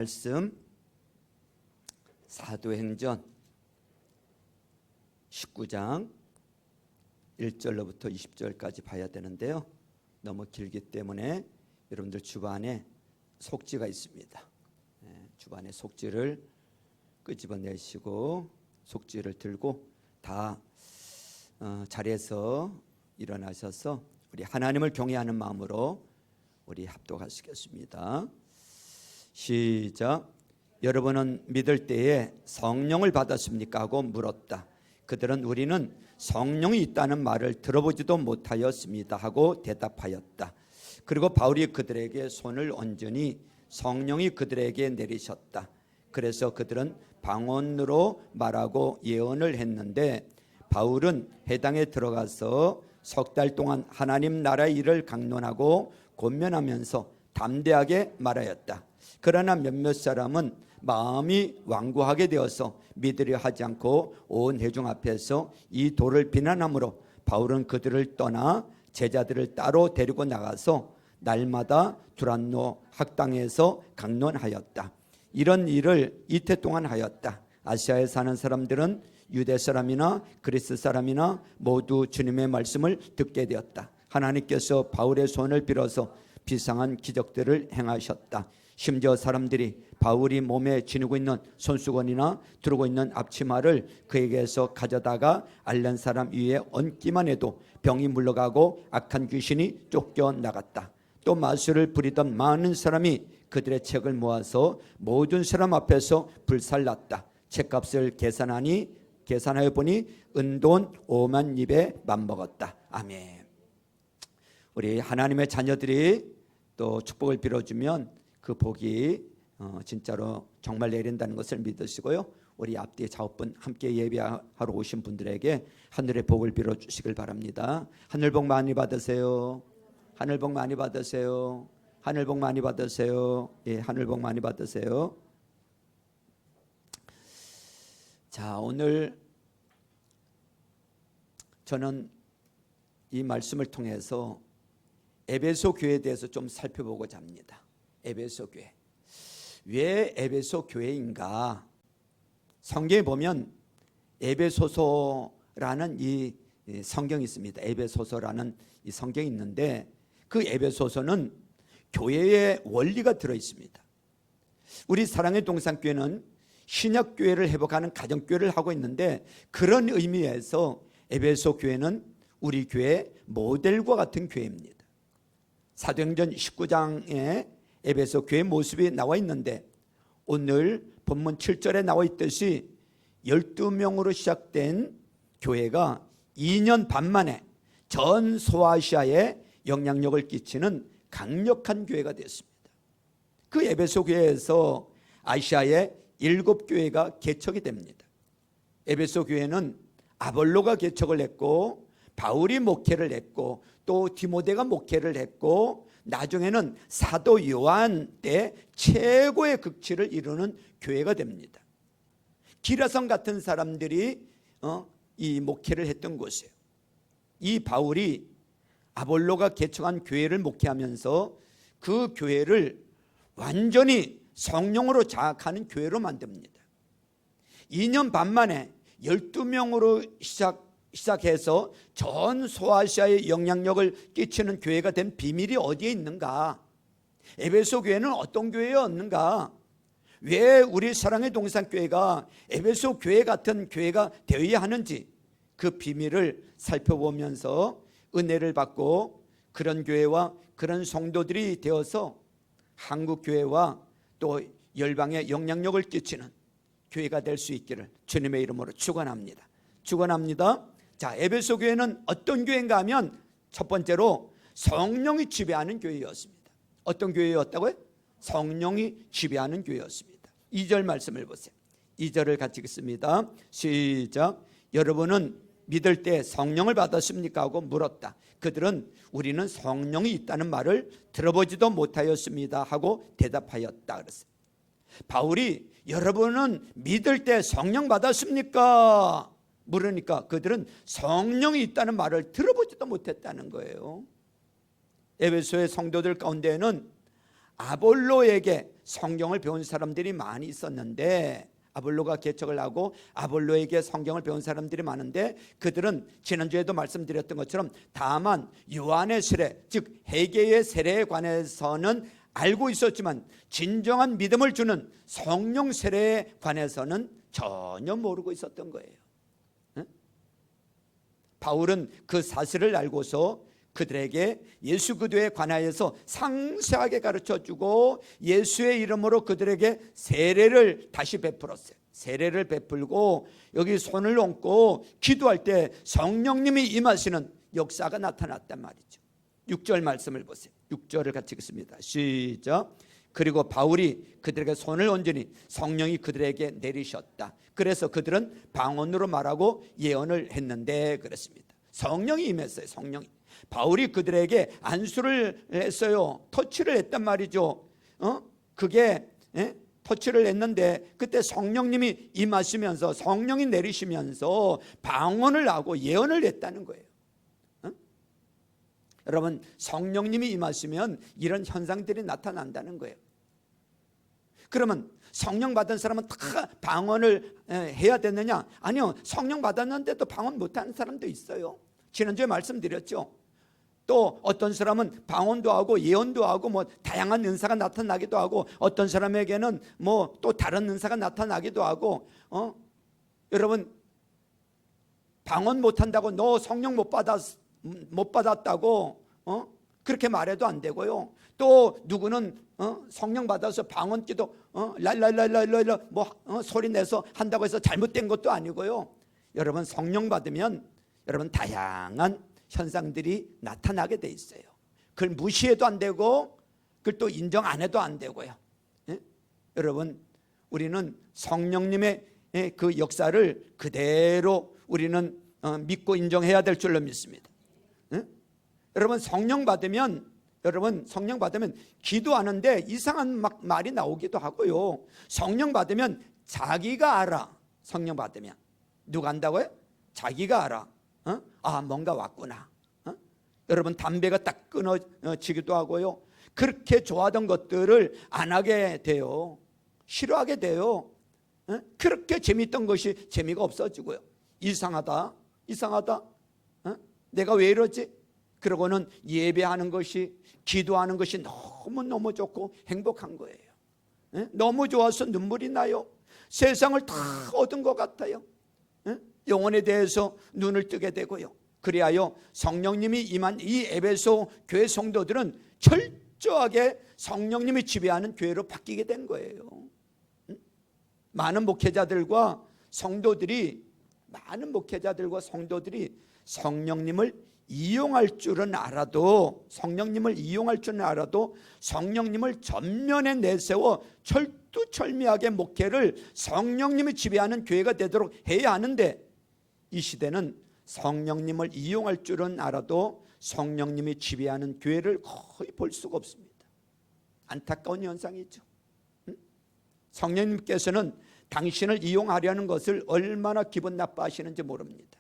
말씀 사도행전 19장 1절로부터 20절까지 봐야 되는데요. 너무 길기 때문에 여러분들 주반에 속지가 있습니다. 주반에 속지를 끄집어내시고 속지를 들고 다 자리에서 일어나셔서 우리 하나님을 경외하는 마음으로 우리 합독하시겠습니다. 시작. 여러분은 믿을 때에 성령을 받았습니까? 하고 물었다. 그들은 우리는 성령이 있다는 말을 들어보지도 못하였습니다 하고 대답하였다. 그리고 바울이 그들에게 손을 얹으니 성령이 그들에게 내리셨다. 그래서 그들은 방언으로 말하고 예언을 했는데 바울은 회당에 들어가서 석 달 동안 하나님 나라의 일을 강론하고 권면하면서 담대하게 말하였다. 그러나 몇몇 사람은 마음이 완고하게 되어서 믿으려 하지 않고 온 회중 앞에서 이 도를 비난하므로 바울은 그들을 떠나 제자들을 따로 데리고 나가서 날마다 두란노 학당에서 강론하였다. 이런 일을 이태 동안 하였다. 아시아에 사는 사람들은 유대 사람이나 그리스 사람이나 모두 주님의 말씀을 듣게 되었다. 하나님께서 바울의 손을 빌어서 비상한 기적들을 행하셨다. 심지어 사람들이 바울이 몸에 지니고 있는 손수건이나 두르고 있는 앞치마를 그에게서 가져다가 앓는 사람 위에 얹기만 해도 병이 물러가고 악한 귀신이 쫓겨나갔다. 또 마술을 부리던 많은 사람이 그들의 책을 모아서 모든 사람 앞에서 불살랐다. 책값을 계산하여 보니 은돈 5만 입에 맞먹었다. 아멘. 우리 하나님의 자녀들이 또 축복을 빌어주면 그 복이 진짜로 정말 내린다는 것을 믿으시고요. 우리 앞뒤에 좌우분 함께 예배하러 오신 분들에게 하늘의 복을 빌어주시길 바랍니다. 하늘 복 많이 받으세요. 하늘 복 많이 받으세요. 하늘 복 많이 받으세요. 예, 하늘 복 많이 받으세요. 자, 오늘 저는 이 말씀을 통해서 에베소 교회에 대해서 좀 살펴보고자 합니다. 에베소 교회. 왜 에베소 교회인가? 성경에 보면 에베소서라는 이 성경이 있습니다. 에베소서라는 이 성경이 있는데 그 에베소서는 교회의 원리가 들어 있습니다. 우리 사랑의 동산교회는 신약교회를 회복하는 가정교회를 하고 있는데 그런 의미에서 에베소 교회는 우리 교회의 모델과 같은 교회입니다. 사도행전 19장에 에베소 교회 모습이 나와 있는데 오늘 본문 7절에 나와 있듯이 12명으로 시작된 교회가 2년 반 만에 전 소아시아에 영향력을 끼치는 강력한 교회가 됐습니다. 그 에베소 교회에서 아시아의 7교회가 개척이 됩니다. 에베소 교회는 아볼로가 개척을 했고 바울이 목회를 했고 또 디모데가 목회를 했고 나중에는 사도 요한 때 최고의 극치를 이루는 교회가 됩니다. 기라성 같은 사람들이 이 목회를 했던 곳이에요. 이 바울이 아볼로가 개척한 교회를 목회하면서 그 교회를 완전히 성령으로 자악하는 교회로 만듭니다. 2년 반 만에 12명으로 시작해서 전 소아시아에 영향력을 끼치는 교회가 된 비밀이 어디에 있는가? 에베소 교회는 어떤 교회였는가? 왜 우리 사랑의 동산교회가 에베소 교회 같은 교회가 되어야 하는지 그 비밀을 살펴보면서 은혜를 받고 그런 교회와 그런 성도들이 되어서 한국 교회와 또 열방에 영향력을 끼치는 교회가 될 수 있기를 주님의 이름으로 축원합니다. 축원합니다. 자, 에베소 교회는 어떤 교회인가 하면 첫 번째로 성령이 지배하는 교회였습니다. 어떤 교회였다고요? 성령이 지배하는 교회였습니다. 2절 말씀을 보세요. 2절을 같이 읽습니다. 시작. 여러분은 믿을 때 성령을 받았습니까? 하고 물었다. 그들은 우리는 성령이 있다는 말을 들어보지도 못하였습니다 하고 대답하였다 그랬어요. 바울이 여러분은 믿을 때 성령 받았습니까? 물으니까 그들은 성령이 있다는 말을 들어보지도 못했다는 거예요. 에베소의 성도들 가운데에는 아볼로에게 성경을 배운 사람들이 많이 있었는데, 아볼로가 개척을 하고 아볼로에게 성경을 배운 사람들이 많은데, 그들은 지난주에도 말씀드렸던 것처럼 다만 요한의 세례, 즉 회개의 세례에 관해서는 알고 있었지만 진정한 믿음을 주는 성령 세례에 관해서는 전혀 모르고 있었던 거예요. 바울은 그 사실을 알고서 그들에게 예수 그리스도에 관하여서 상세하게 가르쳐주고 예수의 이름으로 그들에게 세례를 다시 베풀었어요. 세례를 베풀고 여기 손을 얹고 기도할 때 성령님이 임하시는 역사가 나타났단 말이죠. 6절 말씀을 보세요. 6절을 같이 읽습니다. 시작. 그리고 바울이 그들에게 손을 얹으니 성령이 그들에게 내리셨다. 그래서 그들은 방언으로 말하고 예언을 했는데 그랬습니다. 성령이 임했어요. 성령이. 바울이 그들에게 안수를 했어요. 터치를 했단 말이죠. 그게 터치를 했는데 그때 성령님이 임하시면서 성령이 내리시면서 방언을 하고 예언을 했다는 거예요. 여러분, 성령님이 임하시면 이런 현상들이 나타난다는 거예요. 그러면 성령 받은 사람은 다 방언을 해야 되느냐? 아니요. 성령 받았는데도 방언 못하는 사람도 있어요. 지난주에 말씀드렸죠. 또 어떤 사람은 방언도 하고 예언도 하고 뭐 다양한 은사가 나타나기도 하고, 어떤 사람에게는 뭐 또 다른 은사가 나타나기도 하고. 여러분, 방언 못한다고 너 성령 못 받았다고 그렇게 말해도 안 되고요. 또 누구는 성령 받아서 방언기도 랄랄랄랄랄 소리 내서 한다고 해서 잘못된 것도 아니고요. 여러분, 성령 받으면 여러분 다양한 현상들이 나타나게 돼 있어요. 그걸 무시해도 안 되고 그걸 또 인정 안 해도 안 되고요. 여러분, 우리는 성령님의 그 역사를 그대로 우리는 믿고 인정해야 될 줄로 믿습니다. 여러분, 성령 받으면 기도하는데 이상한 말이 나오기도 하고요. 성령 받으면 자기가 알아. 성령 받으면 누가 안다고요? 자기가 알아. 뭔가 왔구나. 여러분, 담배가 딱 끊어지기도 하고요. 그렇게 좋아하던 것들을 안 하게 돼요. 싫어하게 돼요. 그렇게 재미있던 것이 재미가 없어지고요. 이상하다. 내가 왜 이러지? 그러고는 예배하는 것이, 기도하는 것이 너무너무 좋고 행복한 거예요. 너무 좋아서 눈물이 나요. 세상을 다 얻은 것 같아요. 영혼에 대해서 눈을 뜨게 되고요. 그리하여 성령님이 임한 이 에베소 교회 성도들은 철저하게 성령님이 지배하는 교회로 바뀌게 된 거예요. 많은 목회자들과 성도들이 성령님을 이용할 줄은 알아도 성령님을 전면에 내세워 철두철미하게 목회를 성령님이 지배하는 교회가 되도록 해야 하는데, 이 시대는 성령님을 이용할 줄은 알아도 성령님이 지배하는 교회를 거의 볼 수가 없습니다. 안타까운 현상이죠. 성령님께서는 당신을 이용하려는 것을 얼마나 기분 나빠하시는지 모릅니다.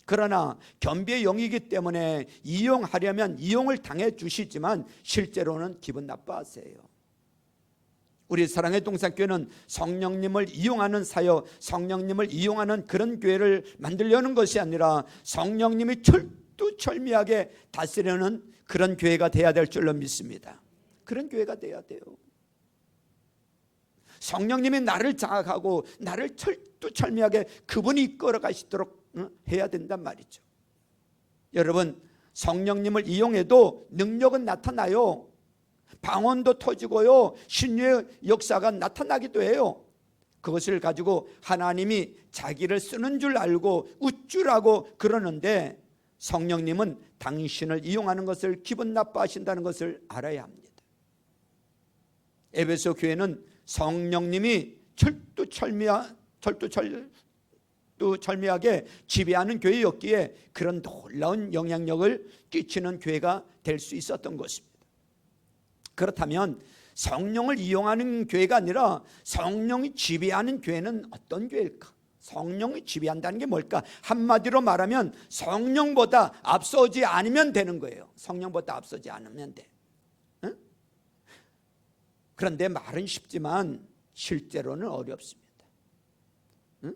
그러나 겸비의 영이기 때문에 이용하려면 이용을 당해 주시지만 실제로는 기분 나빠하세요. 우리 사랑의 동산교회는 성령님을 이용하는 사역, 성령님을 이용하는 그런 교회를 만들려는 것이 아니라 성령님이 철두철미하게 다스리는 그런 교회가 돼야 될 줄로 믿습니다. 그런 교회가 돼야 돼요. 성령님이 나를 장악하고 나를 철두철미하게 그분이 이끌어 가시도록 해야 된단 말이죠. 여러분, 성령님을 이용해도 능력은 나타나요. 방언도 터지고요. 신유의 역사가 나타나기도 해요. 그것을 가지고 하나님이 자기를 쓰는 줄 알고 우쭐하고 그러는데, 성령님은 당신을 이용하는 것을 기분 나빠하신다는 것을 알아야 합니다. 에베소 교회는 성령님이 철두철미하게 지배하는 교회였기에 그런 놀라운 영향력을 끼치는 교회가 될 수 있었던 것입니다. 그렇다면 성령을 이용하는 교회가 아니라 성령이 지배하는 교회는 어떤 교회일까? 성령이 지배한다는 게 뭘까? 한마디로 말하면 성령보다 앞서지 않으면 되는 거예요. 성령보다 앞서지 않으면 돼. 그런데 말은 쉽지만 실제로는 어렵습니다. 응?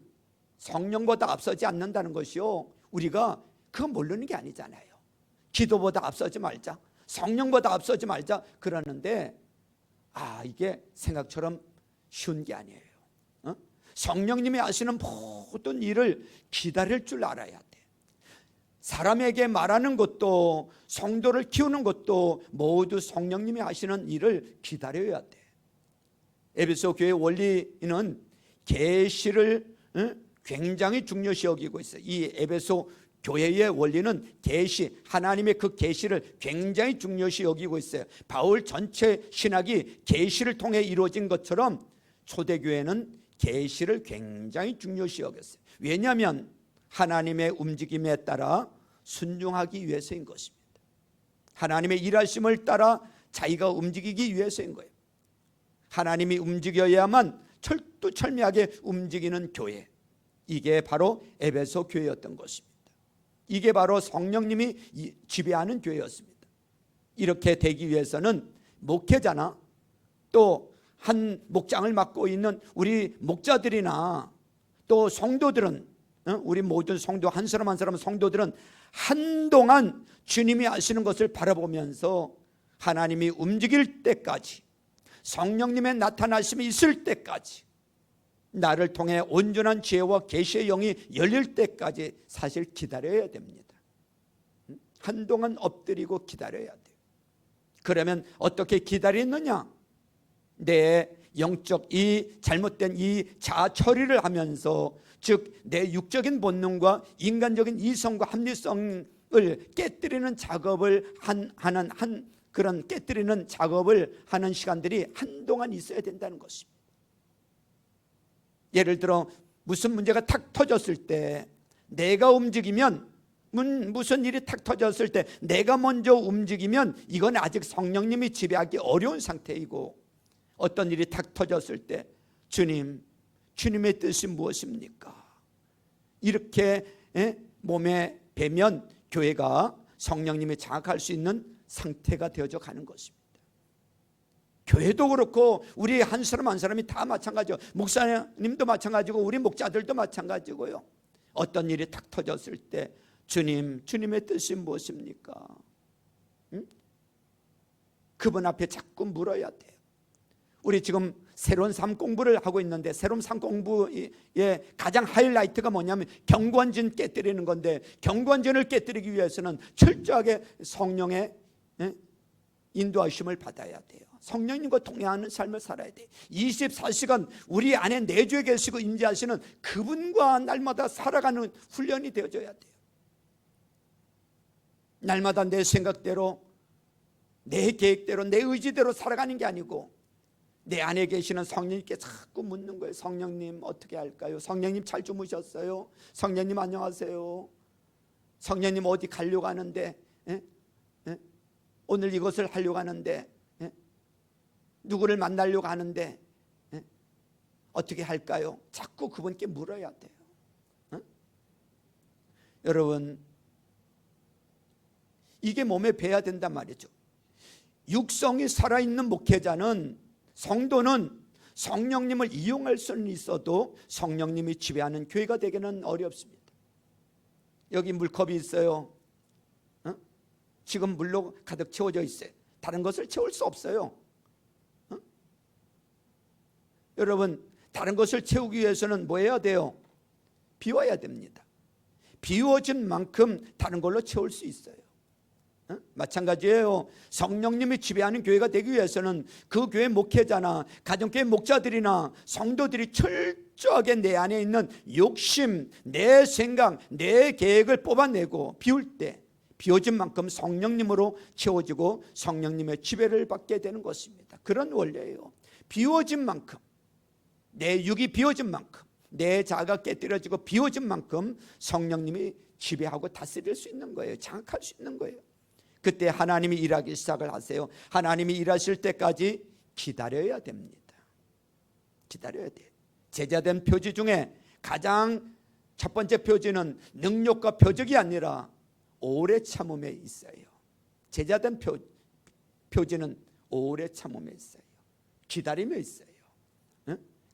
성령보다 앞서지 않는다는 것이요, 우리가 그거 모르는 게 아니잖아요. 기도보다 앞서지 말자, 성령보다 앞서지 말자 그러는데 이게 생각처럼 쉬운 게 아니에요. 성령님이 하시는 모든 일을 기다릴 줄 알아야 돼. 사람에게 말하는 것도 성도를 키우는 것도 모두 성령님이 하시는 일을 기다려야 돼. 에베소 교회 원리는 계시를 굉장히 중요시 여기고 있어요. 이 에베소 교회의 원리는 계시, 하나님의 그 계시를 굉장히 중요시 여기고 있어요. 바울 전체 신학이 계시를 통해 이루어진 것처럼 초대교회는 계시를 굉장히 중요시 여겼어요. 왜냐하면 하나님의 움직임에 따라 순종하기 위해서인 것입니다. 하나님의 일하심을 따라 자기가 움직이기 위해서인 거예요. 하나님이 움직여야만 철두철미하게 움직이는 교회, 이게 바로 에베소 교회였던 것입니다. 이게 바로 성령님이 지배하는 교회였습니다. 이렇게 되기 위해서는 목회자나 또 한 목장을 맡고 있는 우리 목자들이나 또 성도들은, 우리 모든 성도 한 사람 한 사람 성도들은 한동안 주님이 하시는 것을 바라보면서 하나님이 움직일 때까지, 성령님의 나타나심이 있을 때까지, 나를 통해 온전한 지혜와 계시의 영이 열릴 때까지 사실 기다려야 됩니다. 한동안 엎드리고 기다려야 돼요. 그러면 어떻게 기다리느냐? 내 영적 이 잘못된 이 자아 처리를 하면서, 즉 내 육적인 본능과 인간적인 이성과 합리성을 깨뜨리는 작업을 하는 그런 깨뜨리는 작업을 하는 시간들이 한동안 있어야 된다는 것입니다. 예를 들어 무슨 문제가 탁 터졌을 때 내가 움직이면, 무슨 일이 탁 터졌을 때 내가 먼저 움직이면 이건 아직 성령님이 지배하기 어려운 상태이고, 어떤 일이 탁 터졌을 때 주님의 뜻이 무엇입니까? 이렇게 몸에 배면 교회가 성령님이 장악할 수 있는 상태가 되어져 가는 것입니다. 교회도 그렇고 우리 한 사람 한 사람이 다 마찬가지고, 목사님도 마찬가지고 우리 목자들도 마찬가지고요. 어떤 일이 탁 터졌을 때 주님의 뜻이 무엇입니까? 그분 앞에 자꾸 물어야 돼요. 우리 지금 새로운 삶 공부를 하고 있는데, 새로운 삶 공부의 가장 하이라이트가 뭐냐면 경건진 깨뜨리는 건데, 경건진을 깨뜨리기 위해서는 철저하게 성령의 인도하심을 받아야 돼요. 성령님과 동행하는 삶을 살아야 돼요. 24시간 우리 안에 내주에 계시고 임재하시는 그분과 날마다 살아가는 훈련이 되어져야 돼요. 날마다 내 생각대로, 내 계획대로, 내 의지대로 살아가는 게 아니고, 내 안에 계시는 성령님께 자꾸 묻는 거예요. 성령님 어떻게 할까요? 성령님 잘 주무셨어요? 성령님 안녕하세요? 성령님 어디 가려고 하는데, 오늘 이것을 하려고 하는데, 누구를 만나려고 하는데 어떻게 할까요? 자꾸 그분께 물어야 돼요. 여러분, 이게 몸에 배야 된단 말이죠. 육성이 살아있는 목회자는, 성도는 성령님을 이용할 수는 있어도 성령님이 지배하는 교회가 되기는 어렵습니다. 여기 물컵이 있어요. 지금 물로 가득 채워져 있어요. 다른 것을 채울 수 없어요. 여러분, 다른 것을 채우기 위해서는 뭐 해야 돼요? 비워야 됩니다. 비워진 만큼 다른 걸로 채울 수 있어요. 마찬가지예요. 성령님이 지배하는 교회가 되기 위해서는 그 교회 목회자나 가정교회 목자들이나 성도들이 철저하게 내 안에 있는 욕심, 내 생각, 내 계획을 뽑아내고 비울 때 비워진 만큼 성령님으로 채워지고 성령님의 지배를 받게 되는 것입니다. 그런 원리예요. 비워진 만큼, 내 육이 비워진 만큼, 내 자아가 깨뜨려지고 비워진 만큼 성령님이 지배하고 다스릴 수 있는 거예요. 장악할 수 있는 거예요. 그때 하나님이 일하기 시작을 하세요. 하나님이 일하실 때까지 기다려야 됩니다. 기다려야 돼요. 제자된 표지 중에 가장 첫 번째 표지는 능력과 표적이 아니라 오래 참음에 있어요. 제자된 표지는 오래 참음에 있어요. 기다림에 있어요.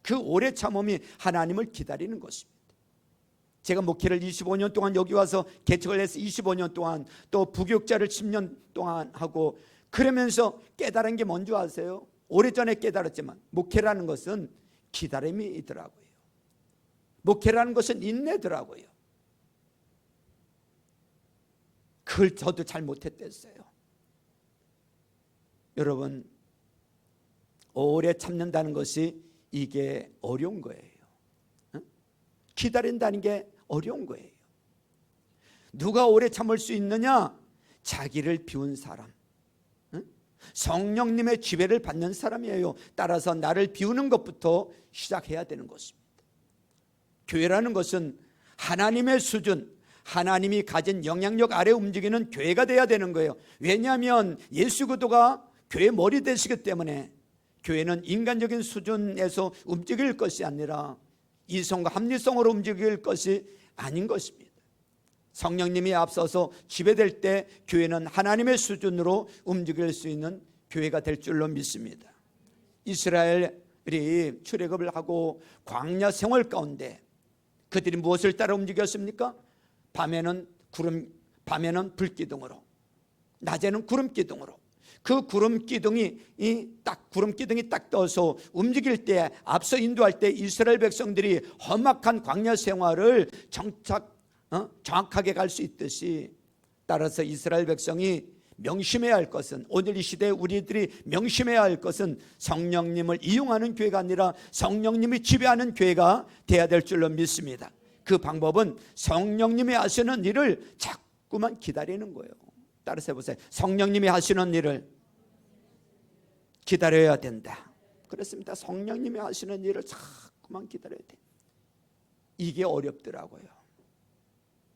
그 오래 참음이 하나님을 기다리는 것입니다. 제가 목회를 25년 동안 여기 와서 개척을 해서 25년 동안 또 부교육자를 10년 동안 하고 그러면서 깨달은 게 뭔지 아세요? 오래전에 깨달았지만 목회라는 것은 기다림이더라고요. 목회라는 것은 인내더라고요. 그걸 저도 잘 못했댔어요. 여러분, 오래 참는다는 것이 이게 어려운 거예요. 기다린다는 게 어려운 거예요. 누가 오래 참을 수 있느냐? 자기를 비운 사람, 성령님의 지배를 받는 사람이에요. 따라서 나를 비우는 것부터 시작해야 되는 것입니다. 교회라는 것은 하나님의 수준, 하나님이 가진 영향력 아래 움직이는 교회가 돼야 되는 거예요. 왜냐하면 예수 그리스도가 교회 머리 되시기 때문에 교회는 인간적인 수준에서 움직일 것이 아니라 이성과 합리성으로 움직일 것이 아닌 것입니다. 성령님이 앞서서 지배될 때 교회는 하나님의 수준으로 움직일 수 있는 교회가 될 줄로 믿습니다. 이스라엘이 출애굽을 하고 광야 생활 가운데 그들이 무엇을 따라 움직였습니까? 밤에는 불기둥으로, 낮에는 구름기둥으로. 그 구름기둥이 딱 떠서 움직일 때, 앞서 인도할 때 이스라엘 백성들이 험악한 광야 생활을 정확하게 갈 수 있듯이, 따라서 이스라엘 백성이 명심해야 할 것은, 오늘 이 시대에 우리들이 명심해야 할 것은 성령님을 이용하는 교회가 아니라 성령님이 지배하는 교회가 돼야 될 줄로 믿습니다. 그 방법은 성령님이 하시는 일을 자꾸만 기다리는 거예요. 따라서 해보세요. 성령님이 하시는 일을 기다려야 된다. 그렇습니다. 성령님이 하시는 일을 자꾸만 기다려야 돼. 이게 어렵더라고요.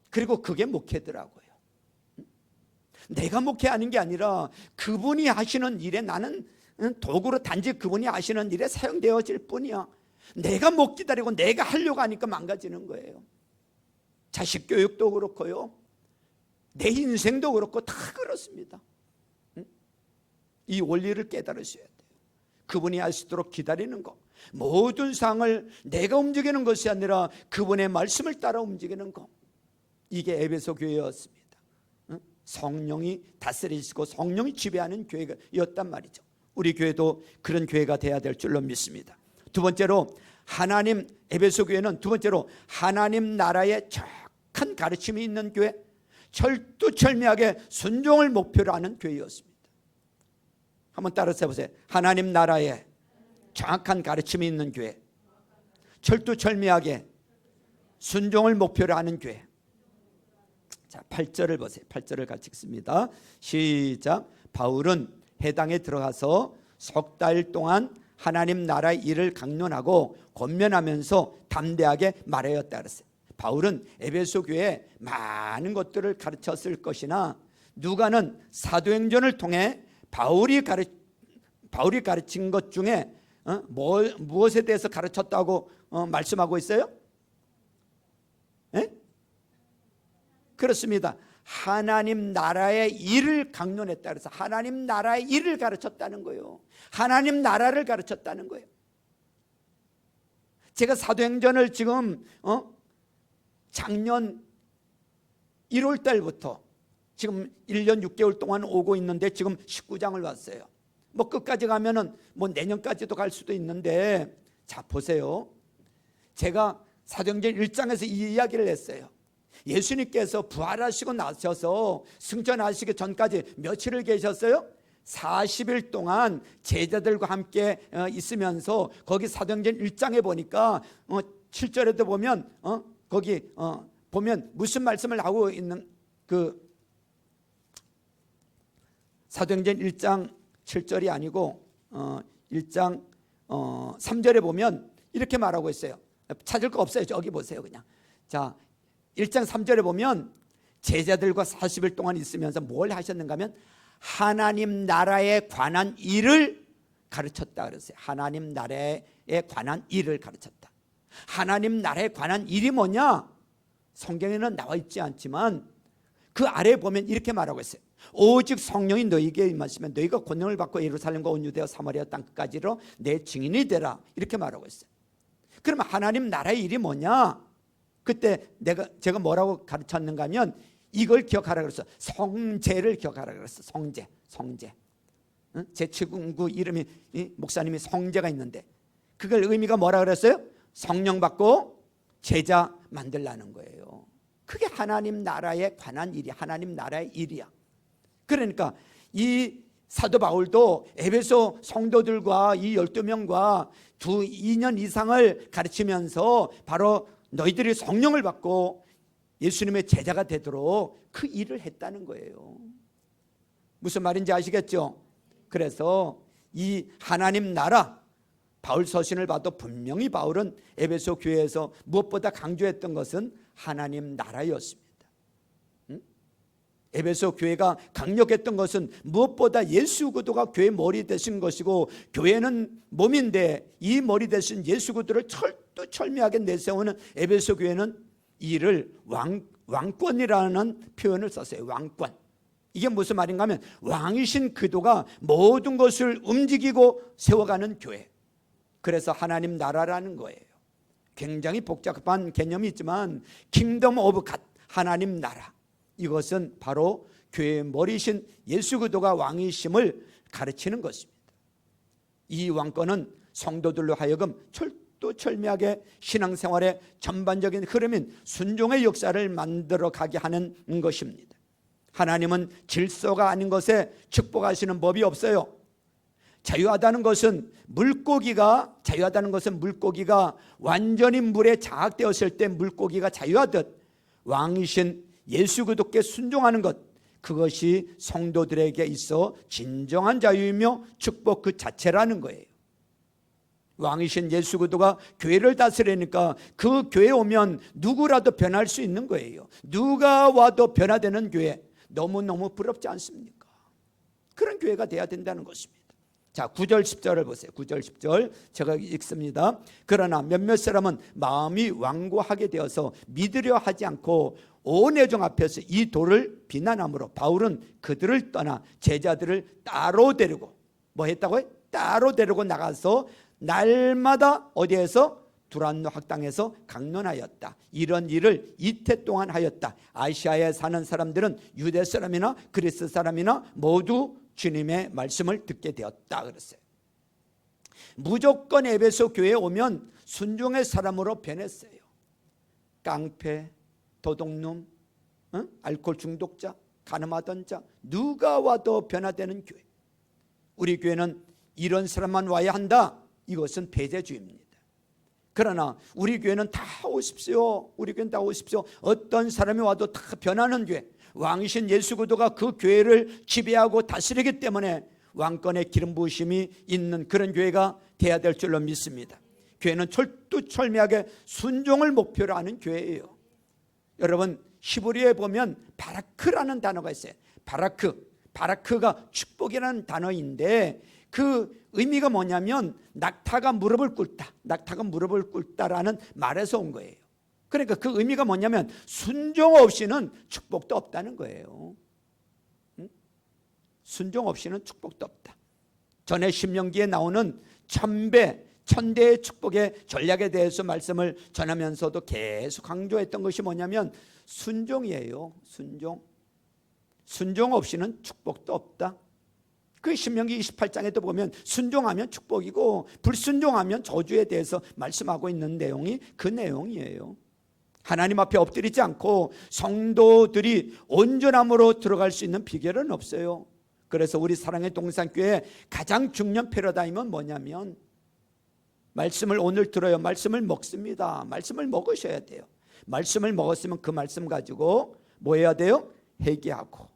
그리고 그게 목회더라고요. 내가 목회하는 게 아니라 그분이 하시는 일에 나는 도구로 단지 그분이 하시는 일에 사용되어질 뿐이야. 내가 못 기다리고 내가 하려고 하니까 망가지는 거예요. 자식 교육도 그렇고요, 내 인생도 그렇고 다 그렇습니다. 이 원리를 깨달으셔야 돼요. 그분이 하시도록 기다리는 것, 모든 상을 내가 움직이는 것이 아니라 그분의 말씀을 따라 움직이는 것, 이게 에베소 교회였습니다. 성령이 다스리시고 성령이 지배하는 교회였단 말이죠. 우리 교회도 그런 교회가 돼야 될 줄로 믿습니다. 두 번째로, 에베소 교회는 두 번째로 하나님 나라의 정확한 가르침이 있는 교회, 철두철미하게 순종을 목표로 하는 교회였습니다. 한번 따라서 해보세요. 하나님 나라에 정확한 가르침이 있는 교회, 철두철미하게 순종을 목표로 하는 교회. 자, 8절을 보세요. 8절을 같이 읽습니다. 시작. 바울은 회당에 들어가서 석 달 동안 하나님 나라의 일을 강론하고 권면하면서 담대하게 말하였다 그랬어요. 바울은 에베소 교회에 많은 것들을 가르쳤을 것이나 누가는 사도행전을 통해 바울이 가르친 것 중에 무엇에 대해서 가르쳤다고 말씀하고 있어요? 네? 그렇습니다. 하나님 나라의 일을 강론했다. 그래서 하나님 나라의 일을 가르쳤다는 거예요. 하나님 나라를 가르쳤다는 거예요. 제가 사도행전을 지금 작년 1월 달부터 지금 1년 6개월 동안 오고 있는데 지금 19장을 왔어요. 뭐 끝까지 가면은 뭐 내년까지도 갈 수도 있는데, 자 보세요. 제가 사도행전 1장에서 이 이야기를 했어요. 예수님께서 부활하시고 나셔서 승천하시기 전까지 며칠을 계셨어요? 40일 동안 제자들과 함께 있으면서, 거기 사도행전 1장에 보니까 7절에도 보면 거기 보면 무슨 말씀을 하고 있는, 그 사도행전 1장 7절이 아니고 1장 3절에 보면 이렇게 말하고 있어요. 찾을 거 없어요. 저기 보세요. 그냥. 자, 1장 3절에 보면 제자들과 40일 동안 있으면서 뭘 하셨는가 하면 하나님 나라에 관한 일을 가르쳤다 그랬어요. 하나님 나라에 관한 일을 가르쳤다. 하나님 나라에 관한 일이 뭐냐? 성경에는 나와 있지 않지만 그 아래에 보면 이렇게 말하고 있어요. 오직 성령이 너희에게 임하시면 너희가 권능을 받고 예루살렘과 온 유대와 사마리아 땅까지로 내 증인이 되라, 이렇게 말하고 있어요. 그러면 하나님 나라의 일이 뭐냐? 그때 제가 뭐라고 가르쳤는가 하면 이걸 기억하라 그랬어. 성제를 기억하라 그랬어. 성제. 응? 제 친구 이름이 목사님이 성제가 있는데 그걸 의미가 뭐라 그랬어요? 성령 받고 제자 만들라는 거예요. 그게 하나님 나라에 관한 일이, 하나님 나라의 일이야. 그러니까 이 사도 바울도 에베소 성도들과 이 12명과 2년 이상을 가르치면서 바로 너희들이 성령을 받고 예수님의 제자가 되도록 그 일을 했다는 거예요. 무슨 말인지 아시겠죠? 그래서 이 하나님 나라, 바울 서신을 봐도 분명히 바울은 에베소 교회에서 무엇보다 강조했던 것은 하나님 나라였습니다. 에베소 교회가 강력했던 것은 무엇보다 예수 그리스도가 교회 머리 되신 것이고 교회는 몸인데 이 머리 되신 예수 그리스도를 철두철미하게 내세우는 에베소 교회는 이를 왕권이라는 표현을 썼어요. 왕권. 이게 무슨 말인가 하면 왕이신 그리스도가 모든 것을 움직이고 세워가는 교회. 그래서 하나님 나라라는 거예요. 굉장히 복잡한 개념이 있지만 킹덤 오브 갓, 하나님 나라, 이것은 바로 교회의 머리신 예수 그리스도가 왕이심을 가르치는 것입니다. 이 왕권은 성도들로 하여금 철두철미하게 신앙생활의 전반적인 흐름인 순종의 역사를 만들어 가게 하는 것입니다. 하나님은 질서가 아닌 것에 축복하시는 법이 없어요. 자유하다는 것은 물고기가 완전히 물에 장악되었을 때 물고기가 자유하듯 왕이신 예수 그리스도께 순종하는 것, 그것이 성도들에게 있어 진정한 자유이며 축복 그 자체라는 거예요. 왕이신 예수 그리스도가 교회를 다스리니까 그 교회에 오면 누구라도 변할 수 있는 거예요. 누가 와도 변화되는 교회, 너무너무 부럽지 않습니까? 그런 교회가 돼야 된다는 것입니다. 자, 9절 10절을 보세요. 9절 10절 제가 읽습니다. 그러나 몇몇 사람은 마음이 완고하게 되어서 믿으려 하지 않고 온 회중 앞에서 이 도를 비난함으로 바울은 그들을 떠나 제자들을 따로 데리고 뭐 했다고요? 따로 데리고 나가서 날마다 어디에서? 두란노 학당에서 강론하였다. 이런 일을 이태 동안 하였다. 아시아에 사는 사람들은 유대 사람이나 그리스 사람이나 모두 주님의 말씀을 듣게 되었다 그랬어요. 무조건 에베소 교회에 오면 순종의 사람으로 변했어요. 깡패, 도둑놈, 알코올 중독자, 간음하던 자, 누가 와도 변화되는 교회. 우리 교회는 이런 사람만 와야 한다. 이것은 배제주의입니다. 그러나 우리 교회는 다 오십시오. 우리 교회는 다 오십시오. 어떤 사람이 와도 다 변하는 교회. 왕이신 예수 그리스도가 그 교회를 지배하고 다스리기 때문에 왕권의 기름 부으심이 있는 그런 교회가 돼야 될 줄로 믿습니다. 교회는 철두철미하게 순종을 목표로 하는 교회예요. 여러분, 히브리어에 보면 바라크라는 단어가 있어요. 바라크가 축복이라는 단어인데 그 의미가 뭐냐면 낙타가 무릎을 꿇다라는 말에서 온 거예요. 그러니까 그 의미가 뭐냐면 순종 없이는 축복도 없다는 거예요. 순종 없이는 축복도 없다. 전에 신명기에 나오는 천대의 축복의 전략에 대해서 말씀을 전하면서도 계속 강조했던 것이 뭐냐면 순종이에요. 순종 없이는 축복도 없다. 그 신명기 28장에도 보면 순종하면 축복이고 불순종하면 저주에 대해서 말씀하고 있는 내용이 그 내용이에요. 하나님 앞에 엎드리지 않고 성도들이 온전함으로 들어갈 수 있는 비결은 없어요. 그래서 우리 사랑의 동산교회 가장 중요한 패러다임은 뭐냐면 말씀을 오늘 들어요. 말씀을 먹습니다. 말씀을 먹으셔야 돼요. 말씀을 먹었으면 그 말씀 가지고 뭐 해야 돼요? 회개하고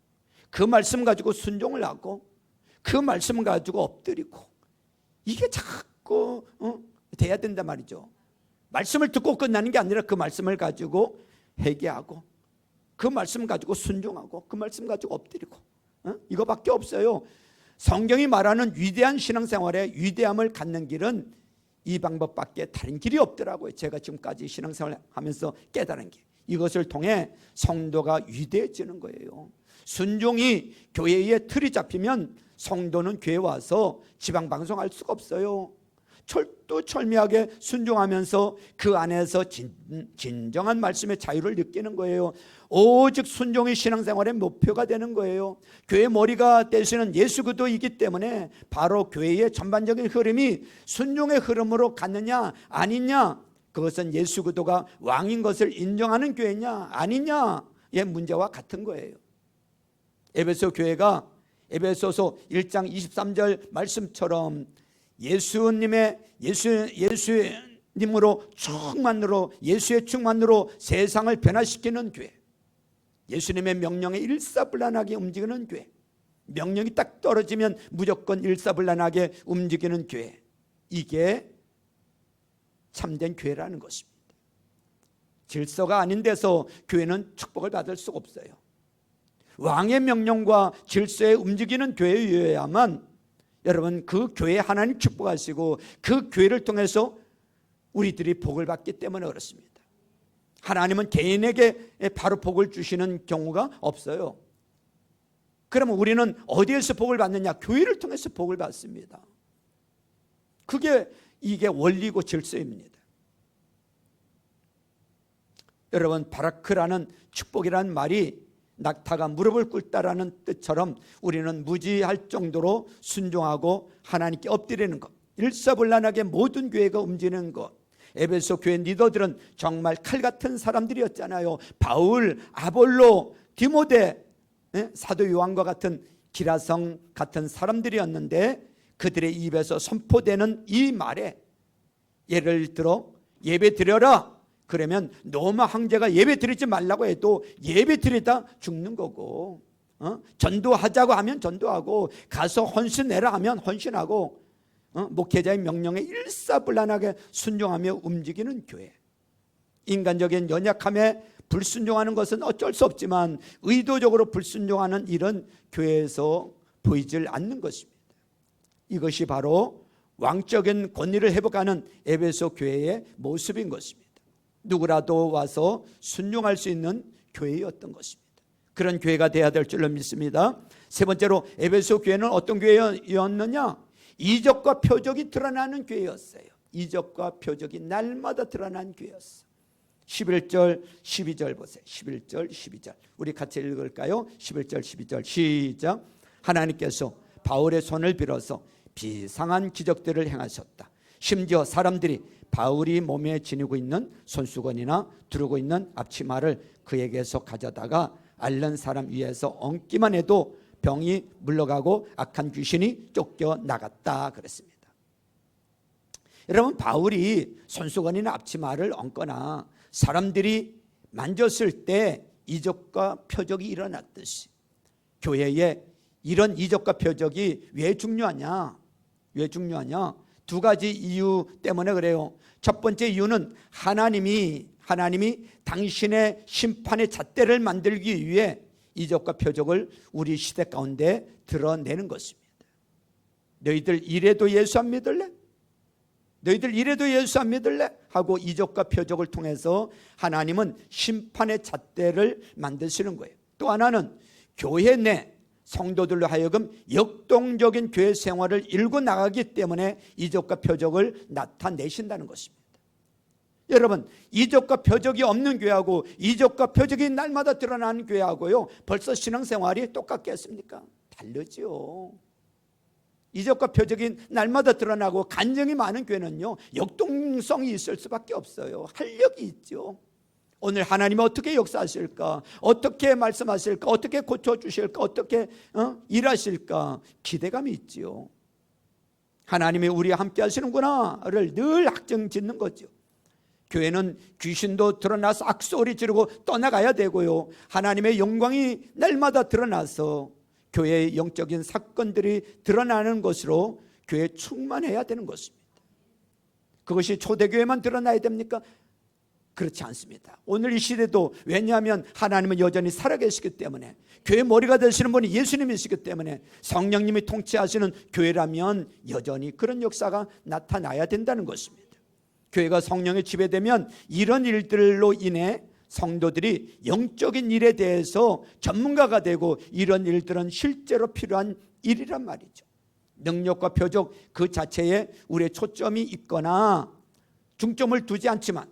그 말씀 가지고 순종을 하고 그 말씀 가지고 엎드리고 이게 자꾸 돼야 된단 말이죠. 말씀을 듣고 끝나는 게 아니라 그 말씀을 가지고 회개하고 그 말씀 가지고 순종하고 그 말씀 가지고 엎드리고 이거밖에 없어요. 성경이 말하는 위대한 신앙생활의 위대함을 갖는 길은 이 방법밖에 다른 길이 없더라고요. 제가 지금까지 신앙생활을 하면서 깨달은 게 이것을 통해 성도가 위대해지는 거예요. 순종이 교회의 틀이 잡히면 성도는 교회 와서 지방 방송할 수가 없어요. 철두철미하게 순종하면서 그 안에서 진정한 말씀의 자유를 느끼는 거예요. 오직 순종이 신앙생활의 목표가 되는 거예요. 교회 머리가 되시는 예수 그리스도이기 때문에 바로 교회의 전반적인 흐름이 순종의 흐름으로 갔느냐 아니냐, 그것은 예수 그리스도가 왕인 것을 인정하는 교회냐 아니냐의 문제와 같은 거예요. 에베소 교회가 에베소서 1장 23절 말씀처럼 예수님으로 충만으로, 예수의 충만으로 세상을 변화시키는 교회, 예수님의 명령에 일사불란하게 움직이는 교회, 명령이 딱 떨어지면 무조건 일사불란하게 움직이는 교회, 이게 참된 교회라는 것입니다. 질서가 아닌 데서 교회는 축복을 받을 수가 없어요. 왕의 명령과 질서에 움직이는 교회여야만 여러분 그 교회에 하나님 축복하시고 그 교회를 통해서 우리들이 복을 받기 때문에 그렇습니다. 하나님은 개인에게 바로 복을 주시는 경우가 없어요. 그러면 우리는 어디에서 복을 받느냐? 교회를 통해서 복을 받습니다. 이게 원리고 질서입니다. 여러분, 바라크라는 축복이라는 말이 낙타가 무릎을 꿇다라는 뜻처럼 우리는 무지할 정도로 순종하고 하나님께 엎드리는 것, 일사불란하게 모든 교회가 움직이는 것. 에베소 교회 리더들은 정말 칼같은 사람들이었잖아요. 바울, 아볼로, 디모데, 사도 요한과 같은 기라성 같은 사람들이었는데 그들의 입에서 선포되는 이 말에, 예를 들어 예배 드려라 그러면 로마 황제가 예배 드리지 말라고 해도 예배 드리다 죽는 거고, 전도하자고 하면 전도하고, 가서 헌신해라 하면 헌신하고, 목회자의 명령에 일사불란하게 순종하며 움직이는 교회. 인간적인 연약함에 불순종하는 것은 어쩔 수 없지만 의도적으로 불순종하는 일은 교회에서 보이질 않는 것입니다. 이것이 바로 왕적인 권위를 회복하는 에베소 교회의 모습인 것입니다. 누구라도 와서 순종할 수 있는 교회였던 것입니다. 그런 교회가 되어야 될 줄로 믿습니다. 세 번째로 에베소 교회는 어떤 교회였느냐? 이적과 표적이 드러나는 교회였어요. 이적과 표적이 날마다 드러나는 교회였어요. 11절 12절 보세요. 11절 12절 우리 같이 읽을까요? 11절 12절 시작. 하나님께서 바울의 손을 빌어서 비상한 기적들을 행하셨다. 심지어 사람들이 바울이 몸에 지니고 있는 손수건이나 두르고 있는 앞치마를 그에게서 가져다가 앓는 사람 위에서 얹기만 해도 병이 물러가고 악한 귀신이 쫓겨나갔다 그랬습니다. 여러분, 바울이 손수건이나 앞치마를 얹거나 사람들이 만졌을 때 이적과 표적이 일어났듯이 교회에 이런 이적과 표적이 왜 중요하냐? 두 가지 이유 때문에 그래요. 첫 번째 이유는 하나님이 당신의 심판의 잣대를 만들기 위해 이적과 표적을 우리 시대 가운데 드러내는 것입니다. 너희들 이래도 예수 안 믿을래? 너희들 이래도 예수 안 믿을래? 하고 이적과 표적을 통해서 하나님은 심판의 잣대를 만드시는 거예요. 또 하나는 교회 내 성도들로 하여금 역동적인 교회 생활을 일궈 나가기 때문에 이적과 표적을 나타내신다는 것입니다. 여러분, 이적과 표적이 없는 교회하고 이적과 표적이 날마다 드러나는 교회하고요, 벌써 신앙생활이 똑같겠습니까? 다르죠. 이적과 표적이 날마다 드러나고 간증이 많은 교회는요, 역동성이 있을 수밖에 없어요. 활력이 있죠. 오늘 하나님이 어떻게 역사하실까? 어떻게 말씀하실까? 어떻게 고쳐주실까? 어떻게 일하실까? 기대감이 있지요. 하나님이 우리와 함께 하시는구나를 늘 확증짓는 거죠. 교회는 귀신도 드러나서 악소리 지르고 떠나가야 되고요, 하나님의 영광이 날마다 드러나서 교회의 영적인 사건들이 드러나는 것으로 교회에 충만해야 되는 것입니다. 그것이 초대교회만 드러나야 됩니까? 그렇지 않습니다. 오늘 이 시대도, 왜냐하면 하나님은 여전히 살아계시기 때문에, 교회 머리가 되시는 분이 예수님이시기 때문에 성령님이 통치하시는 교회라면 여전히 그런 역사가 나타나야 된다는 것입니다. 교회가 성령에 지배되면 이런 일들로 인해 성도들이 영적인 일에 대해서 전문가가 되고 이런 일들은 실제로 필요한 일이란 말이죠. 능력과 표적 그 자체에 우리의 초점이 있거나 중점을 두지 않지만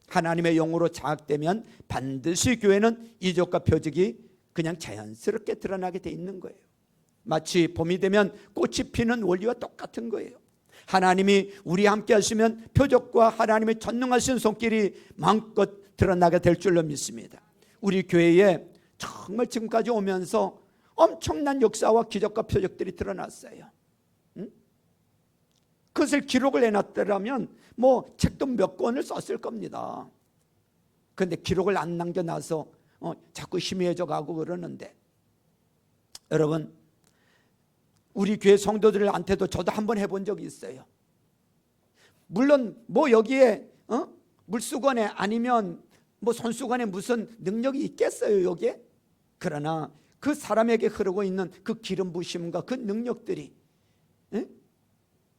하나님의 영으로 자극되면 반드시 교회는 이적과 표적이 그냥 자연스럽게 드러나게 돼 있는 거예요. 마치 봄이 되면 꽃이 피는 원리와 똑같은 거예요. 하나님이 우리와 함께 하시면 표적과 하나님의 전능하신 손길이 마음껏 드러나게 될 줄로 믿습니다. 우리 교회에 정말 지금까지 오면서 엄청난 역사와 기적과 표적들이 드러났어요. 그것을 기록을 해놨더라면 뭐 책도 몇 권을 썼을 겁니다. 그런데 기록을 안 남겨놔서 자꾸 희미해져 가고 그러는데, 여러분, 우리 교회 성도들한테도 저도 한번 해본 적이 있어요. 물론 뭐 여기에 물수건에 아니면 뭐 손수건에 무슨 능력이 있겠어요 여기에? 그러나 그 사람에게 흐르고 있는 그 기름 부심과 그 능력들이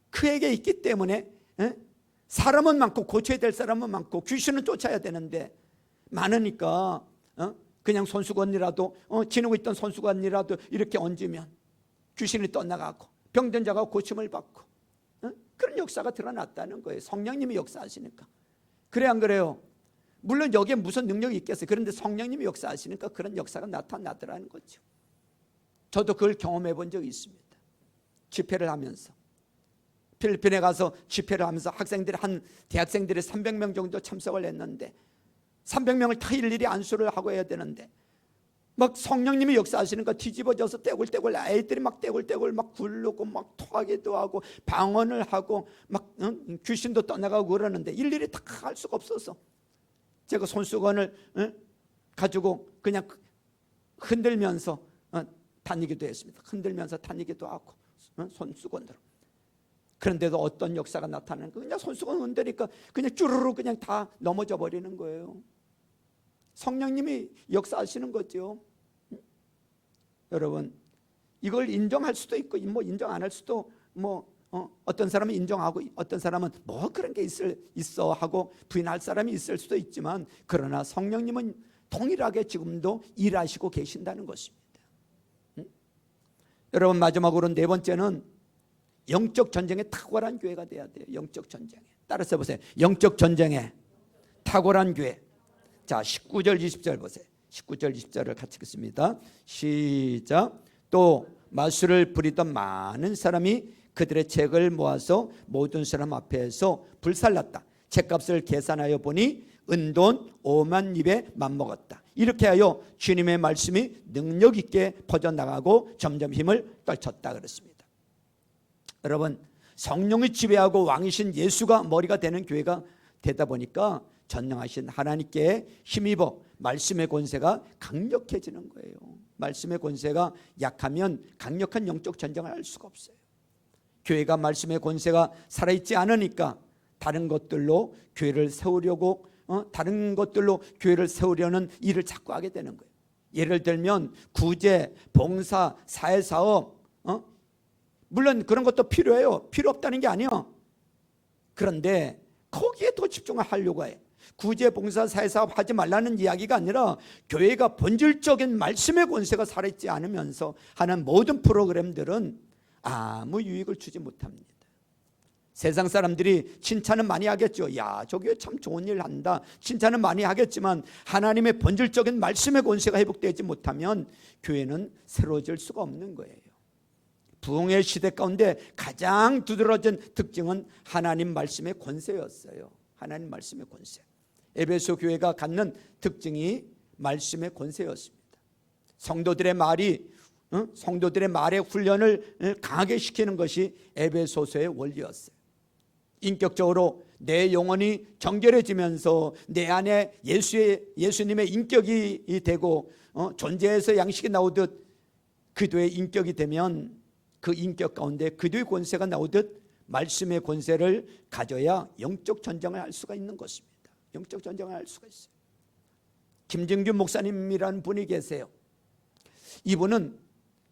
그에게 있기 때문에 사람은 많고 고쳐야 될 사람은 많고 귀신은 쫓아야 되는데 많으니까 그냥 손수건이라도 지니고 있던 손수건이라도 이렇게 얹으면 귀신이 떠나가고 병든 자가 고침을 받고 그런 역사가 드러났다는 거예요. 성령님이 역사하시니까. 그래 안 그래요? 물론 여기에 무슨 능력이 있겠어요. 그런데 성령님이 역사하시니까 그런 역사가 나타나더라는 거죠. 저도 그걸 경험해 본 적이 있습니다. 집회를 하면서 필리핀에 가서 집회를 하면서 대학생들이 300명 정도 참석을 했는데 300명을 다 일일이 안수를 하고 해야 되는데 막 성령님이 역사하시니까 뒤집어져서 떼굴떼굴 애들이 막 떼굴떼굴 막 굴르고 막 토하기도 하고 방언을 하고 막 귀신도 떠나가고 그러는데 일일이 다 할 수가 없어서 제가 손수건을 가지고 그냥 흔들면서 다니기도 했습니다. 흔들면서 다니기도 하고 손수건으로. 그런데도 어떤 역사가 나타나는 거예요. 그냥 손수건 흔드니까 그냥 쭈르르 그냥 다 넘어져 버리는 거예요. 성령님이 역사하시는 거죠. 여러분, 이걸 인정할 수도 있고 뭐 인정 안 할 수도 어떤 사람은 인정하고 어떤 사람은 뭐 그런 게 있어 하고 부인할 사람이 있을 수도 있지만 그러나 성령님은 동일하게 지금도 일하시고 계신다는 것입니다. 여러분, 마지막으로 네 번째는 영적 전쟁에 탁월한 교회가 돼야 돼요. 영적 전쟁에. 따라서 보세요. 영적 전쟁에 탁월한 교회. 자, 19절 20절 보세요. 19절 20절을 같이 읽습니다. 시작. 또 마술을 부리던 많은 사람이 그들의 책을 모아서 모든 사람 앞에서 불살랐다. 책값을 계산하여 보니 은돈 5만 입에 맞먹었다. 이렇게 하여 주님의 말씀이 능력 있게 퍼져나가고 점점 힘을 떨쳤다 그랬습니다. 여러분, 성령이 지배하고 왕이신 예수가 머리가 되는 교회가 되다 보니까 전능하신 하나님께 힘입어 말씀의 권세가 강력해지는 거예요. 말씀의 권세가 약하면 강력한 영적 전쟁을 할 수가 없어요. 교회가 말씀의 권세가 살아있지 않으니까 다른 것들로 교회를 세우려고 다른 것들로 교회를 세우려는 일을 자꾸 하게 되는 거예요. 예를 들면 구제, 봉사, 사회사업, 물론 그런 것도 필요해요. 필요 없다는 게 아니에요. 그런데 거기에 더 집중을 하려고 해요. 구제, 봉사, 사회사업 하지 말라는 이야기가 아니라 교회가 본질적인 말씀의 권세가 살아있지 않으면서 하는 모든 프로그램들은 아무 유익을 주지 못합니다. 세상 사람들이 칭찬은 많이 하겠죠. 야, 저 교회 참 좋은 일 한다. 칭찬은 많이 하겠지만 하나님의 본질적인 말씀의 권세가 회복되지 못하면 교회는 새로워질 수가 없는 거예요. 부흥의 시대 가운데 가장 두드러진 특징은 하나님 말씀의 권세였어요. 하나님 말씀의 권세. 에베소 교회가 갖는 특징이 말씀의 권세였습니다. 성도들의 말의 훈련을 강하게 시키는 것이 에베소서의 원리였어요. 인격적으로 내 영혼이 정결해지면서 내 안에 예수님의 인격이 되고 존재에서 양식이 나오듯 그리스도의 인격이 되면 그 인격 가운데 그리스도의 권세가 나오듯 말씀의 권세를 가져야 영적 전쟁을 할 수가 있는 것입니다. 영적 전쟁을 할 수가 있어요. 김정균 목사님이라는 분이 계세요. 이분은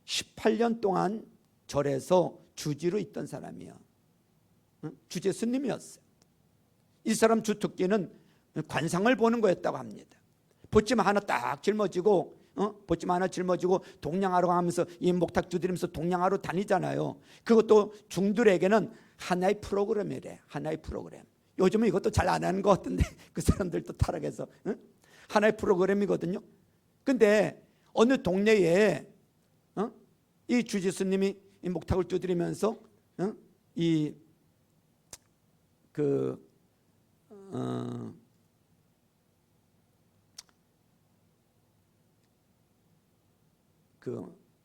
18년 동안 절에서 주지로 있던 사람이에요. 주제 스님이었어요. 이 사람 주특기는 관상을 보는 거였다고 합니다. 보침 하나 딱 짊어지고 보침 하나 짊어지고 동냥하러 가면서 이 목탁 두드리면서 동냥하러 다니잖아요. 그것도 중들에게는 하나의 프로그램이래. 하나의 프로그램. 요즘은 이것도 잘 안 하는 것 같은데 그 사람들도 타락해서 하나의 프로그램이거든요. 근데 어느 동네에 이 주지스님이 이 목탁을 두드리면서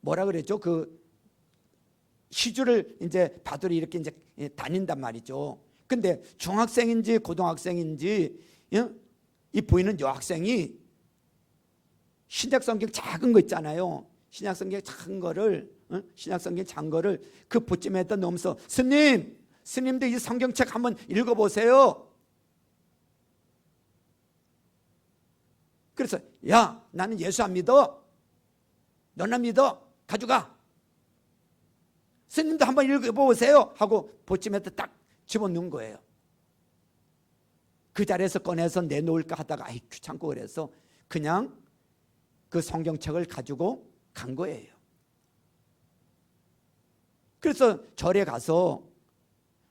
뭐라 그랬죠? 그 시주를 이제 받으러 이렇게 이제 다닌단 말이죠. 근데 중학생인지 고등학생인지 이 보이는 여학생이 신약성경 작은 거 있잖아요. 신약성경 작은 거를 신약성경 작은 거를 그 보찜에다 넣으면서 스님도 이 성경책 한번 읽어보세요. 그래서 야, 나는 예수 안 믿어. 너나 믿어. 가져가. 스님도 한번 읽어보세요 하고 보찜에다 딱 집어넣은 거예요. 그 자리에서 꺼내서 내놓을까 하다가 귀찮고 그래서 그냥 그 성경책을 가지고 간 거예요. 그래서 절에 가서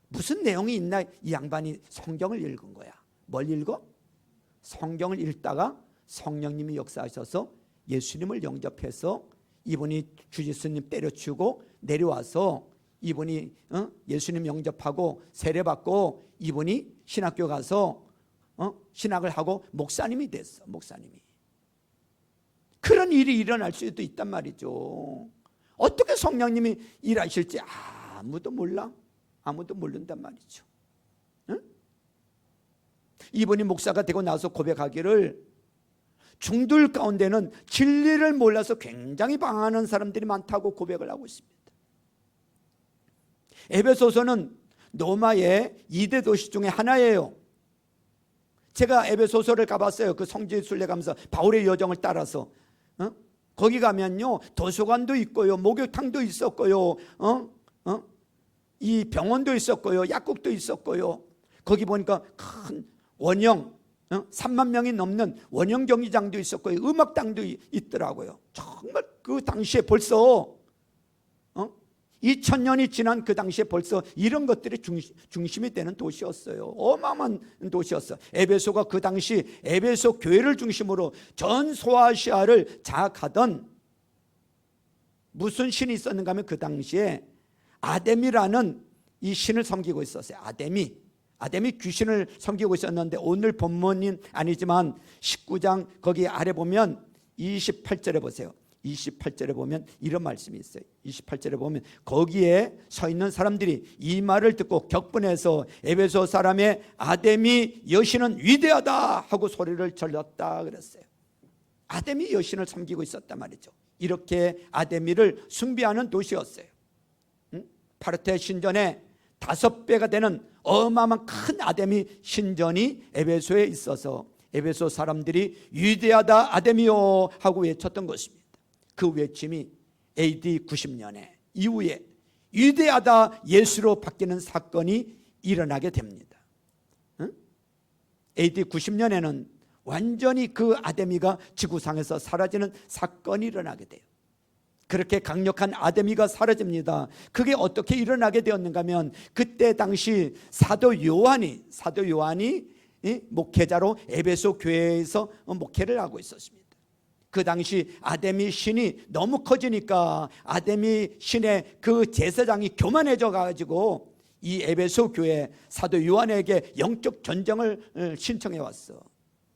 무슨 내용이 있나 이 양반이 성경을 읽은 거야. 뭘 읽어? 성경을 읽다가 성령님이 역사하셔서 예수님을 영접해서 이분이 주지스님 때려치우고 내려와서 이분이 예수님 영접하고 세례받고 이분이 신학교 가서 신학을 하고 목사님이 됐어. 목사님이. 그런 일이 일어날 수도 있단 말이죠. 어떻게 성령님이 일하실지 아무도 몰라. 아무도 모른단 말이죠. 이분이 목사가 되고 나서 고백하기를 중들 가운데는 진리를 몰라서 굉장히 방황하는 사람들이 많다고 고백을 하고 있습니다. 에베소서는 로마의 2대 도시 중에 하나예요. 제가 에베소서를 가봤어요. 그 성지순례 가면서 바울의 여정을 따라서 거기 가면요 도서관도 있고요, 목욕탕도 있었고요, 이 병원도 있었고요, 약국도 있었고요. 거기 보니까 큰 원형 3만 명이 넘는 원형 경기장도 있었고요, 음악당도 있더라고요. 정말 그 당시에 벌써 2000년이 지난 그 당시에 벌써 이런 것들이 중심이 되는 도시였어요. 어마어마한 도시였어요. 에베소가 그 당시 에베소 교회를 중심으로 전 소아시아를 장악하던 무슨 신이 있었는가 하면 그 당시에 아데미라는 이 신을 섬기고 있었어요. 아데미 귀신을 섬기고 있었는데 오늘 본문은 아니지만 19장 거기 아래 보면 28절에 보세요. 28절에 보면 이런 말씀이 있어요. 28절에 보면 거기에 서 있는 사람들이 이 말을 듣고 격분해서 에베소 사람의 아데미 여신은 위대하다 하고 소리를 질렀다 그랬어요. 아데미 여신을 섬기고 있었단 말이죠. 이렇게 아데미를 숭배하는 도시였어요. 파르테 신전의 5배가 되는 어마어마한 큰 아데미 신전이 에베소에 있어서 에베소 사람들이 위대하다 아데미요 하고 외쳤던 것입니다. 그 외침이 AD 90년에 이후에 위대하다 예수로 바뀌는 사건이 일어나게 됩니다. AD 90년에는 완전히 그 아데미가 지구상에서 사라지는 사건이 일어나게 돼요. 그렇게 강력한 아데미가 사라집니다. 그게 어떻게 일어나게 되었는가 하면 그때 당시 사도 요한이 목회자로 에베소 교회에서 목회를 하고 있었습니다. 그 당시 아데미 신이 너무 커지니까 아데미 신의 그 제사장이 교만해져 가지고 이 에베소 교회 사도 요한에게 영적 전쟁을 신청해 왔어.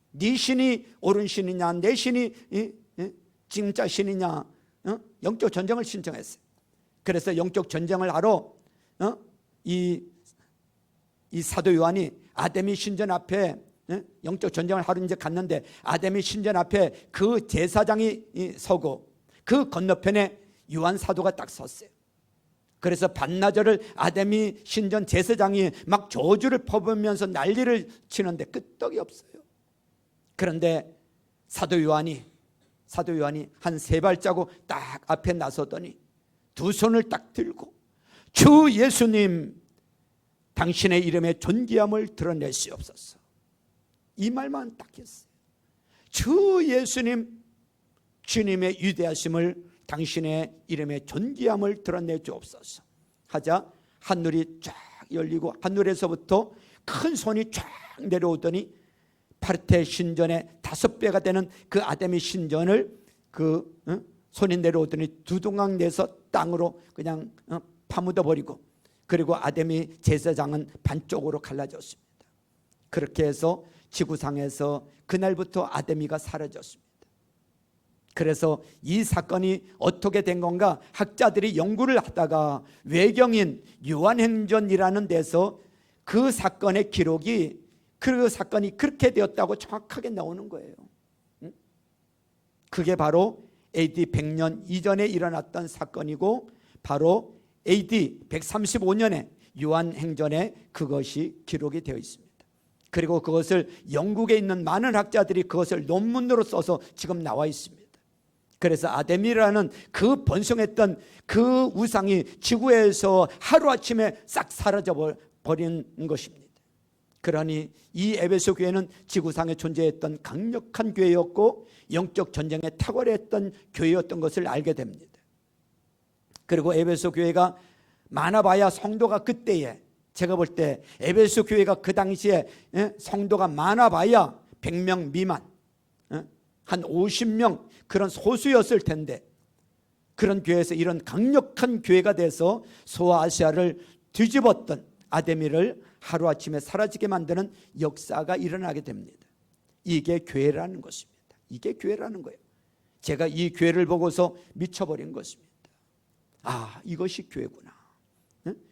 네 신이 옳은 신이냐 내 신이 진짜 신이냐 영적 전쟁을 신청했어요. 그래서 영적 전쟁을 하러 이 사도 요한이 아데미 신전 앞에 영적 전쟁을 하러 이제 갔는데 아데미 신전 앞에 그 제사장이 서고 그 건너편에 요한 사도가 딱 섰어요. 그래서 반나절을 아데미 신전 제사장이 막 저주를 퍼부으면서 난리를 치는데 끄떡이 없어요. 그런데 사도 요한이 한 3발자국 딱 앞에 나서더니 두 손을 딱 들고 주 예수님 당신의 이름의 존귀함을 드러내시옵소서 이 말만 딱 했어요. 주 주 예수님 주님의 위대하심을 당신의 이름의 존귀함을 드러내 주옵소서 하자 하늘이 쫙 열리고 하늘에서부터 큰 손이 쫙 내려오더니 파르테 신전의 5배가 되는 그 아데미 신전을 손이 내려오더니 두동강 내서 땅으로 그냥 파묻어 버리고, 그리고 아데미 제사장은 반쪽으로 갈라졌습니다. 그렇게 해서 지구상에서 그날부터 아데미가 사라졌습니다. 그래서 이 사건이 어떻게 된 건가 학자들이 연구를 하다가 외경인 요한행전이라는 데서 그 사건의 기록이, 그 사건이 그렇게 되었다고 정확하게 나오는 거예요. 그게 바로 AD 100년 이전에 일어났던 사건이고, 바로 AD 135년에 요한행전에 그것이 기록이 되어 있습니다. 그리고 그것을 영국에 있는 많은 학자들이 그것을 논문으로 써서 지금 나와 있습니다. 그래서 아데미라는 그 번성했던 그 우상이 지구에서 하루아침에 싹 사라져 버린 것입니다. 그러니 이 에베소 교회는 지구상에 존재했던 강력한 교회였고 영적 전쟁에 탁월했던 교회였던 것을 알게 됩니다. 그리고 에베소 교회가 많아봐야 성도가 그때에, 제가 볼 때 에베소 교회가 그 당시에 성도가 많아봐야 100명 미만, 한 50명 그런 소수였을 텐데, 그런 교회에서 이런 강력한 교회가 돼서 소아시아를 뒤집었던 아데미를 하루아침에 사라지게 만드는 역사가 일어나게 됩니다. 이게 교회라는 것입니다. 이게 교회라는 거예요. 제가 이 교회를 보고서 미쳐버린 것입니다. 아, 이것이 교회구나.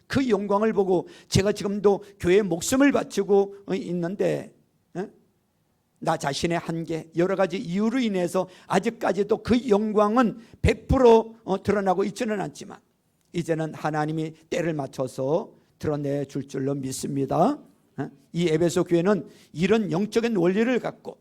그 영광을 보고 제가 지금도 교회에 목숨을 바치고 있는데, 나 자신의 한계, 여러 가지 이유로 인해서 아직까지도 그 영광은 100% 드러나고 있지는 않지만 이제는 하나님이 때를 맞춰서 드러내 줄 줄로 믿습니다. 이 에베소 교회는 이런 영적인 원리를 갖고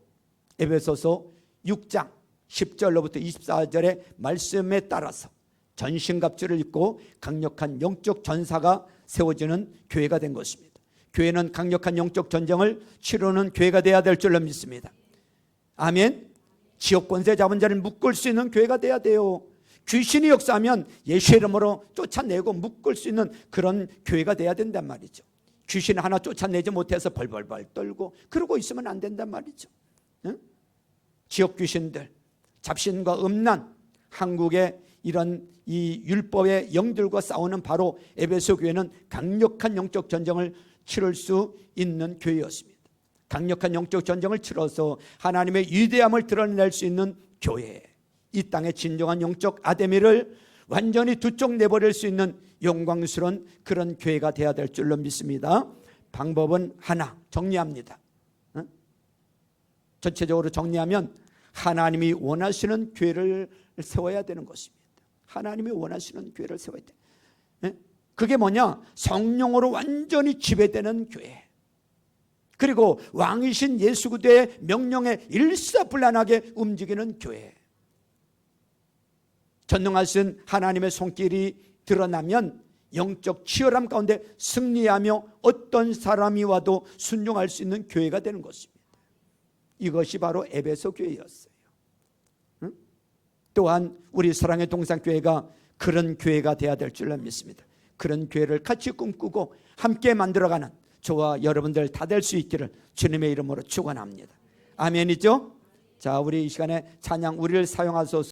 에베소서 6장 10절로부터 24절의 말씀에 따라서 전신갑주를 입고 강력한 영적 전사가 세워지는 교회가 된 것입니다. 교회는 강력한 영적 전쟁을 치르는 교회가 되어야 될 줄로 믿습니다. 아멘. 지옥 권세 잡은 자를 묶을 수 있는 교회가 되어야 돼요. 귀신이 역사하면 예수의 이름으로 쫓아내고 묶을 수 있는 그런 교회가 되어야 된단 말이죠. 귀신 하나 쫓아내지 못해서 벌벌벌 떨고 그러고 있으면 안 된단 말이죠. 지옥 귀신들, 잡신과 음란, 한국의 이런 이 율법의 영들과 싸우는 바로 에베소 교회는 강력한 영적 전쟁을 치를 수 있는 교회였습니다. 강력한 영적 전쟁을 치러서 하나님의 위대함을 드러낼 수 있는 교회, 이 땅의 진정한 영적 아데미를 완전히 두 쪽 내버릴 수 있는 영광스러운 그런 교회가 되어야 될 줄로 믿습니다. 방법은 하나, 정리합니다. 전체적으로 정리하면 하나님이 원하시는 교회를 세워야 되는 것입니다. 하나님이 원하시는 교회를 세워야 돼. 그게 뭐냐? 성령으로 완전히 지배되는 교회, 그리고 왕이신 예수 그리스도의 명령에 일사불란하게 움직이는 교회. 전능하신 하나님의 손길이 드러나면 영적 치열함 가운데 승리하며 어떤 사람이 와도 순종할 수 있는 교회가 되는 것입니다. 이것이 바로 에베소 교회였어요. 또한 우리 사랑의 동산교회가 그런 교회가 되어야 될 줄로 믿습니다. 그런 교회를 같이 꿈꾸고 함께 만들어가는 저와 여러분들 다 될 수 있기를 주님의 이름으로 축원합니다. 아멘이죠? 자, 우리 이 시간에 찬양 우리를 사용하소서.